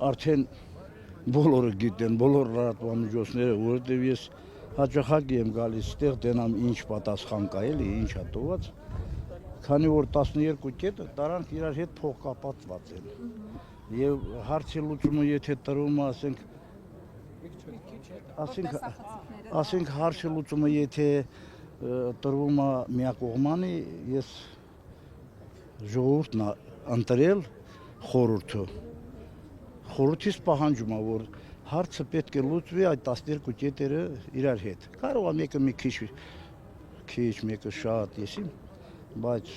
արդեն բոլորը գիտեն, բոլոր լրատվամիջոցները, որովհետև ես հաճախակի եմ գալիս ստեղ դենամ ինչ պատասխան կա էլի, ինչ ա տված, քանի որ 12 կետը տարանք իրար հետ փոխկապակցված են։ Եվ հարցի լուծումը եթե տրվում է, ասենք հարցի լուծումը եթե տրվում է միակողմանի, ես ժողովուրդն ընտրել խորհուրդը։ Խորհրդից պահանջում է, որ հարցը պետք է լուծվի այդ 12 կետերը իրար հետ։ Կարող է մեկը մի քիչ, մեկը շատ, եսիմ, բայց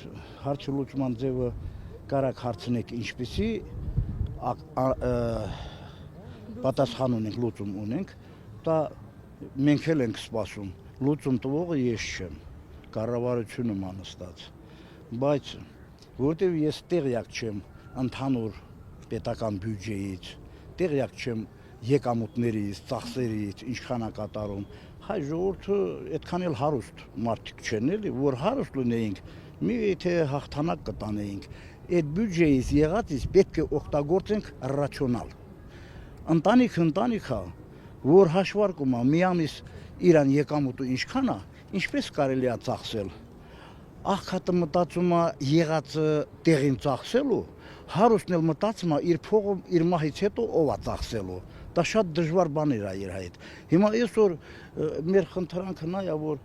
հարցի լուծման ձևը կարակ հարցնեք ինչպեսի պատասխան ունենք, լուծում ունենք, դա մենք էլ ենք սպասում, լուծում տվողը ես չեմ, կառավարությունը մանստած, բայց որտեւ ես տեղյակ չեմ ընդհանուր պետական բյուջեից, տեղյակ չեմ եկամուտներից, ծախսերից, ինչքան է կատարում, հայ ժողովուրդը այդքան էլ հարուստ մարդիկ չեն էլի, որ հարուստ լինեինք, մի եթե հաղթանակ կտանեինք, այդ բյուջեից եղածից պետք է օգտագործենք ռացիոնալ։ Ընտանիք է, որ հաշվարկում է մի ամիս իրան եկամուտը ինչքան է, ինչպես կարելի է ծախսել։ Աղքատը մտածում է եղածը տեղին ծախսելու, հարուստն էլ մտածում է իր փողը իր մահից հետո ով է ծախսելու։ Դա շատ դժվար բաներ է իր հետ։ Հիմա այսօր մեր խնդրանքը նա է, որ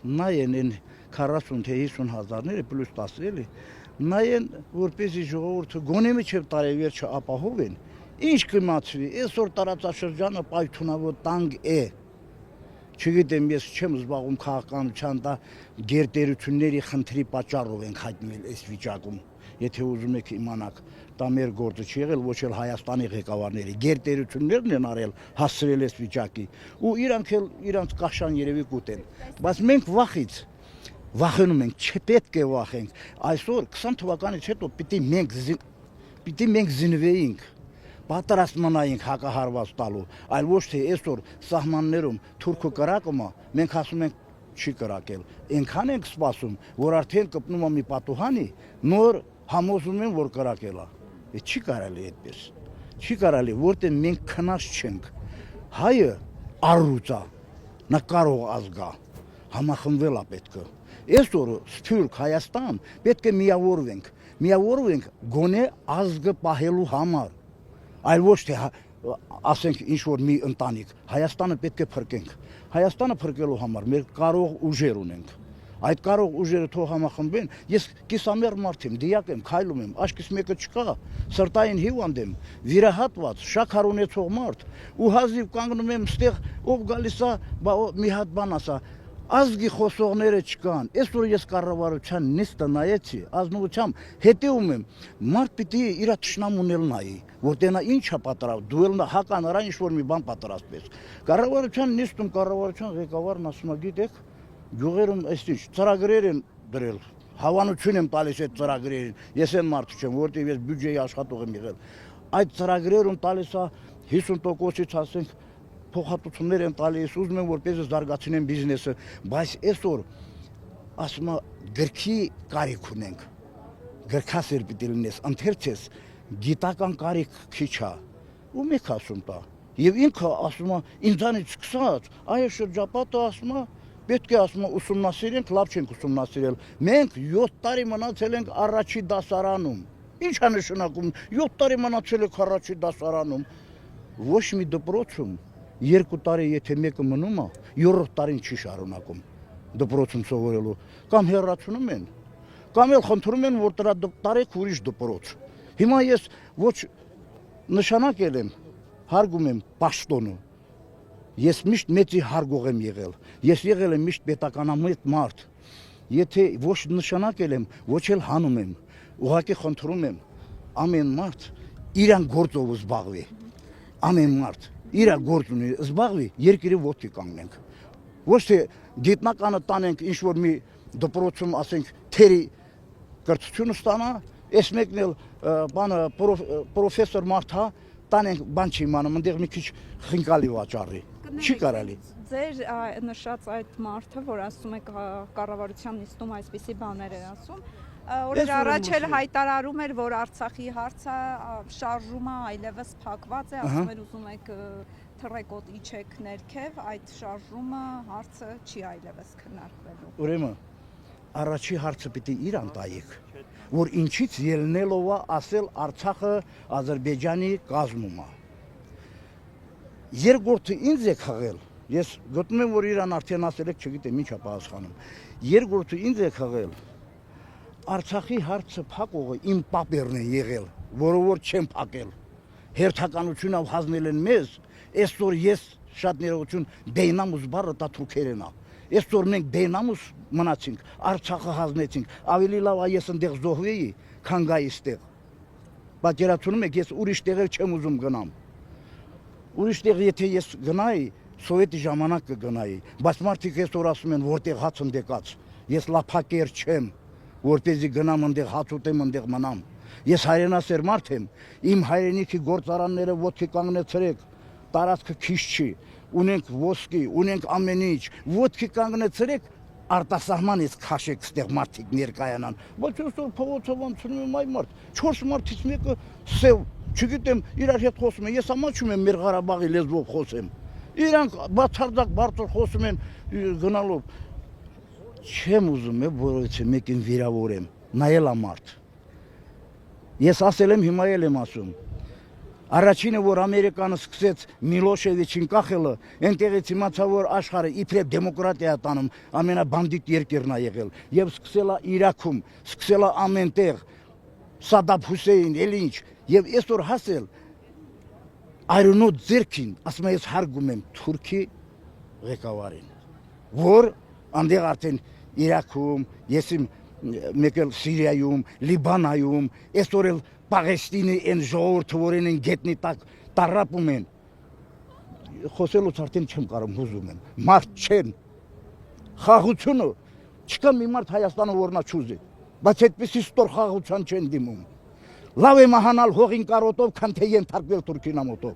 նայեն այն 40 թե 50 հազարները պլյուս 10 էլի, նայեն, որպեսզի ժողովուրդը գոնե միջև տարեվերջը ապահովեն, ինչ կմացվի, այսօր տարածաշրջանը պայթունավոր տանգ է։ Չգիտեմ, ես չեմ զբաղվում քաղաքականության, դա գերտերությունների խնդրի պատճառով ենք հայտնել այս վիճակում։ Եթե ուզում եք իմանաք, դա մեր գործը չի եղել, ոչ էլ Հայաստանի ղեկավարների, գերտերություններն են արել հասցրել այս վիճակի, ու իրանք էլ իրանք կաշան երևի կուտեն։ Բայց մենք վախենում ենք, չպետք է վախենք։ Այսօր 20 թվականից հետո պիտի մենք զինվեինք, պատրաստ մնայինք հակահարված տալու, այլ ոչ թե այսօր սահմաններում թուրքը կրակում է, մենք ասում ենք չի կրակել։ Այնքան ենք սպասում, որ արդեն կպնում է մի պատուհանի, նոր համոզում են, որ կրակել է։ Չի կարելի այդպես։ Չի կարելի, որտեղ մենք քնած չենք։ Հայը առուց է, նա կարող ազգա, համախմբվել է պետքը։ Այսօր Սփյուռք Հայաստան պետք է միավորվենք գոնե ազգը պահելու համար, այլ ոչ թե ասենք ինչ որ մի ընտանիք, Հայաստանը պետք է փրկենք։ Հայաստանը փրկելու համար մեր կարող ուժեր ունենք։ Այդ կարող ուժերը թող համախմբեն, ես կիսամեռ մարդ եմ, դիակ եմ, քայլում եմ, աչքիս մեկը չկա, սրտային հիվանդ եմ, վիրահատված, շաքար ունեցող մարդ, ու հազիվ կանգնում եմ ստեղ, ով գալիս է, մի հատ բան ասա, ազգի խոսողները չկան։ Այսօր ես կառավարության նիստը նայեցի, ազնվությամբ հետևում եմ, մարդ պիտի իր թշնամուն էլ նայի, որտեղ նա ինչ է պատրաստ, դու էլ հականարա ինչ որ մի բան պատրաստես։ Կառավարության նիստում կառավարության ղեկավարն ասում է, գիտեք, գյուղերում այսինչ ծրագրեր են դրել, հավանություն եմ տալիս այդ ծրագրերին, ես այն մարդը չեմ, որտեղ ես բյուջեի աշխատող եմ եղել, այդ ծրագրերում տալիս է 50%-ից ասենք փոխհատուցումներ են տալիս, ուզում են որպեսզի զարգացնեն բիզնեսը, բայց այսօր ասում է գրքի կարիք ունենք, գրքասեր պիտի լինես, ընթերցես, գիտական կարիք քիչ է, ու մեկ ասում տա, եւ ինքը ասում է ինձանից սկսած, այո շրջապատը ասում է պետք է ասում ուսումնասիրենք, լավ չենք ուսումնասիրել։ Մենք 7 տարի մնացել ենք առաջի դասարանում։ Ինչ է նշանակում 7 տարի մնացել ենք առաջի դասարանում։ Ոչ մի դպրոցում 2 տարի եթե մեկը մնում է, 7-րդ տարին չի շարունակում դպրոցում սովորելու։ Կամ հեռացնում են, կամ էլ խնդրում են, որ դրա տարեք ուրիշ դպրոց։ Հիմա ես ոչ նշանակել եմ, հարգում եմ պաշտոնը։ Ես միշտ մեծի հարգող եմ եղել, ես եղել եմ միշտ պետականամետ մարդ, եթե ոչ նշանակել եմ, ոչ էլ հանում եմ, ուղղակի խնդրում եմ, ամեն մարդ իրան գործով զբաղվի, ամեն մարդ իրա գործ ունի զբաղվի, երկրի ոտքի կանգնենք, ոչ թե գիտնականը տանենք ինչ-որ մի դպրոցում, ասենք, թերի կրթությունը ստանա, այս մեկն էլ բանը պրոֆեսոր մարդ հա, տանենք բան չի իմանում, ընդեղ մի քիչ խինկալի վաճառի, չի կարելի։ Ձեր նշած այդ մարդը, որ ասում է կառավարության նիստում այսպիսի բաներ է ասում, Օրեր առաջ էլ հայտարարում էր, որ Արցախի հարցը շարժումը այլևս փակված է, ասում էր ուզում եք թռեկոտ իջեք ներքև, այդ շարժումը հարցը չի այլևս քննարկվելու։ Ուրեմն առաջի հարցը պիտի իրան տայեք, որ ինչից ելնելով է ասել Արցախը Ադրբեջանի կազմում է։ Երկրորդը ինձ է խաղել, ես գտնում եմ, որ իրան արդեն ասել եք, չգիտեմ ինչ է պատասխանում։ Երկրորդը ինձ է խաղել, Արցախի հարցը փակողը իմ պապերն է եղել, որը որ չեմ փակել։ Հերթականությունով հանձնել են մեզ, այսօր ես շատ ներողություն Բեյնամուս բառը դա թուրքերեն է։ Այսօր մենք Բեյնամուս մնացինք, Արցախը հանձնեցինք, ավելի լավ է ես ընդեղ զոհվեի, քան գայի ստեղ։ Պատկերացնում եք, ես ուրիշ տեղեր չեմ ուզում գնամ։ Ուրիշ տեղ եթե ես գնայի, սովետի ժամանակ կգնայի, բայց մարդիկ այսօր ասում են, որտեղ հաց ընդեկած, ես լափակեր չեմ, որպեսզի գնամ ընդեղ հաց ուտեմ, ընդեղ մնամ։ Ես հայրենասեր մարդ եմ, իմ հայրենիքի գործարանները ոտքի կանգնեցրեք, տարածքը քիչ չի, ունենք ոսկի, ունենք ամեն ինչ, ոտքի կանգնեցրեք, արտասահմանից քաշեք ստեղ մարդիկ ներկայանան։ Բայց այսօր փողոցով անցնում եմ այ մարդ, 4 մարդից մեկը սև, չգիտեմ, իրար հետ խոսում են, ես ամաչում եմ մեր Ղարաբաղի լեզվով խոսեմ։ Իրանք բացարձակ բարձր խոսում են գնալով։ Չեմ ուզում որովհետեւ մեկին վիրավորեմ, նայել է մարդ։ Ես ասել եմ, հիմա էլ եմ ասում։ Առաջինը, որ Ամերիկանը սկսեց Միլոշևիչին կախելը, այնտեղից իմացա, որ աշխարհը իբրև դեմոկրատիա տանում, ամենաբանդիտ երկիրն է եղել, եւ սկսել է Իրաքում, սկսել է ամենտեղ, Սադամ Հուսեյն, էլ ինչ, եւ այսօր հասել այրոնո ձերքին, ասում եմ, ես հարգում եմ Թուրքի ղեկավարին, որ անդեղ արդեն Իրաքում, ես իմ մեկ էլ Սիրիայում, Լիբանանում, այսօր էլ Պաղեստինի այն ժողովուրդը, որին են գետնի տակ տարապում են, խոսելուց արդեն չեմ կարող, հուզում եմ, մարդ չեն, խաղությունը, չկա մի մարդ Հայաստանը, որ նա չուզի, բայց այդպիսի ստոր խաղության չեն դիմում, լավ է մահանալ հողին կարոտով, քան թե ենթարկվել Թուրքի նամոտով,